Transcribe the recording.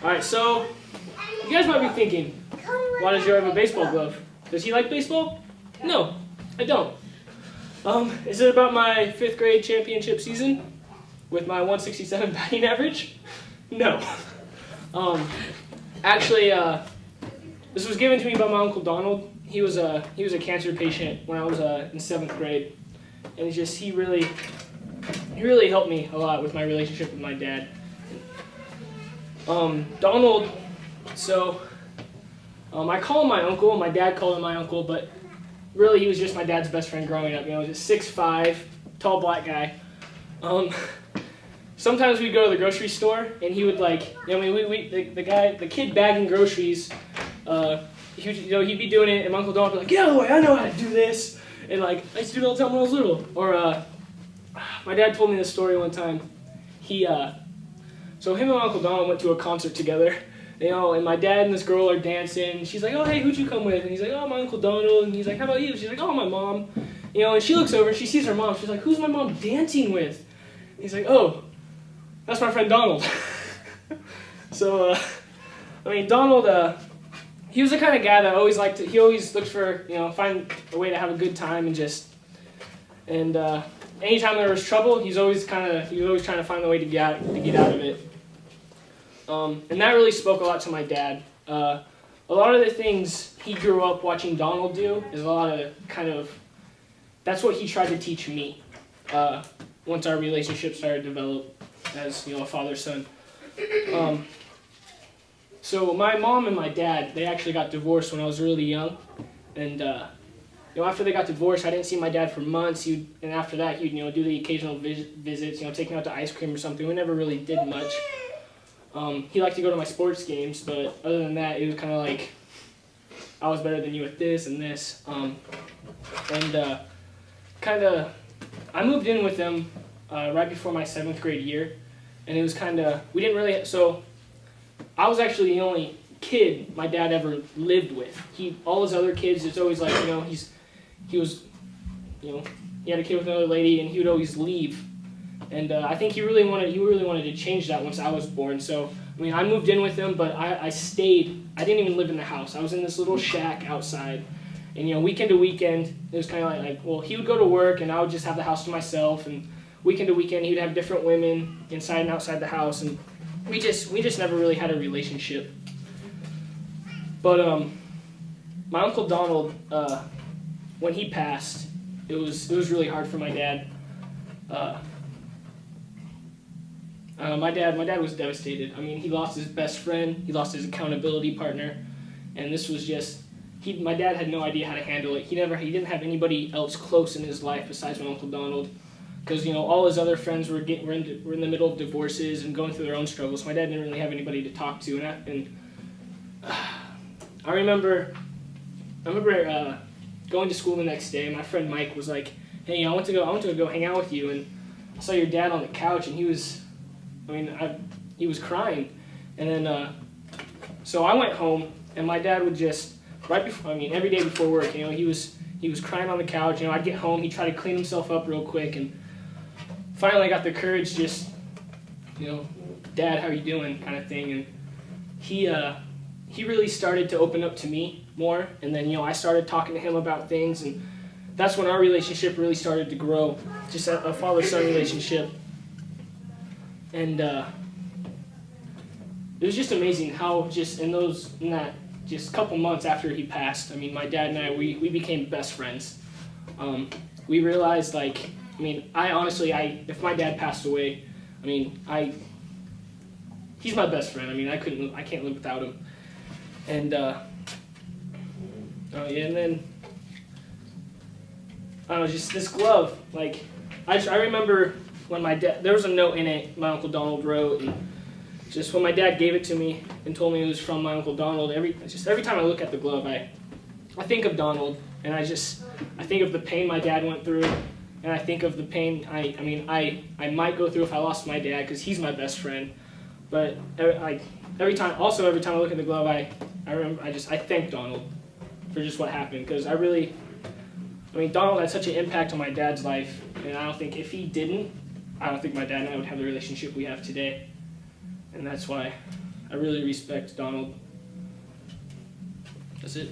Alright, so you guys might be thinking, why does Joe have a baseball glove? Does he like baseball? No, I don't. Is it about my 5th grade championship season with my 167 batting average? No. Actually, this was given to me by my Uncle Donald. He was a cancer patient when I was in 7th grade, and he really helped me a lot with my relationship with my dad. Donald, so I call him my uncle. My dad called him my uncle, but really he was just my dad's best friend growing up. You know, he was a 6'5", tall black guy. Sometimes we'd go to the grocery store, and he would the kid bagging groceries. He'd be doing it, and my Uncle Donald would be like, "Get out of the way! I know how to do this." And I used to do it all the time when I was little. Or my dad told me this story one time. So him and my Uncle Donald went to a concert together. And my dad and this girl are dancing. She's like, "Oh, hey, who'd you come with?" And he's like, "Oh, my Uncle Donald." And he's like, "How about you?" She's like, "Oh, my mom." And she looks over and she sees her mom. She's like, "Who's my mom dancing with?" And he's like, "Oh, that's my friend Donald." So, Donald, he was the kind of guy that always looked for, find a way to have a good time and anytime there was trouble, he was always trying to find a way to get out of it. And that really spoke a lot to my dad. A lot of the things he grew up watching Donald do is that's what he tried to teach me once our relationship started to develop as a father-son. So my mom and my dad, they actually got divorced when I was really young, and after they got divorced, I didn't see my dad for months. And after that, he'd do the occasional visits, take me out to ice cream or something. We never really did much. He liked to go to my sports games, but other than that, it was kind of like I was better than you at this and this. I moved in with them right before my 7th grade year, and it was we didn't really. So I was actually the only kid my dad ever lived with. All his other kids, it's always he had a kid with another lady, and he would always leave. And I think he really wanted to change that once I was born. So I moved in with him, but I stayed. I didn't even live in the house. I was in this little shack outside, and weekend to weekend, it was kind of he would go to work, and I would just have the house to myself. And weekend to weekend, he would have different women inside and outside the house, and we just never really had a relationship. But my Uncle Donald, when he passed, it was really hard for my dad. My dad was devastated. He lost his best friend, he lost his accountability partner, and this was my dad had no idea how to handle it. He didn't have anybody else close in his life besides my Uncle Donald, because all his other friends were in the middle of divorces and going through their own struggles. So my dad didn't really have anybody to talk to, I remember going to school the next day. My friend Mike was like, "Hey, I want to go hang out with you," and I saw your dad on the couch, and he was crying. And then, so I went home, and my dad would every day before work, he was crying on the couch. I'd get home, he'd try to clean himself up real quick, and finally I got the courage, "Dad, how you doing?" kind of thing. And he really started to open up to me more, and then, I started talking to him about things, and that's when our relationship really started to grow, just a father-son relationship. And it was just amazing how in that couple months after he passed, my dad and I, we became best friends. We realized, if my dad passed away, he's my best friend. I can't live without him. And and then just this glove. I remember when there was a note in it my Uncle Donald wrote, and just when my dad gave it to me and told me it was from my Uncle Donald, every time I look at the glove, I think of Donald, and I think of the pain my dad went through, and I think of the pain I might go through if I lost my dad, because he's my best friend. But every time I look at the glove, I thank Donald for just what happened, because Donald had such an impact on my dad's life, and I don't think if he didn't, I don't think my dad and I would have the relationship we have today. And that's why I really respect Donald. That's it.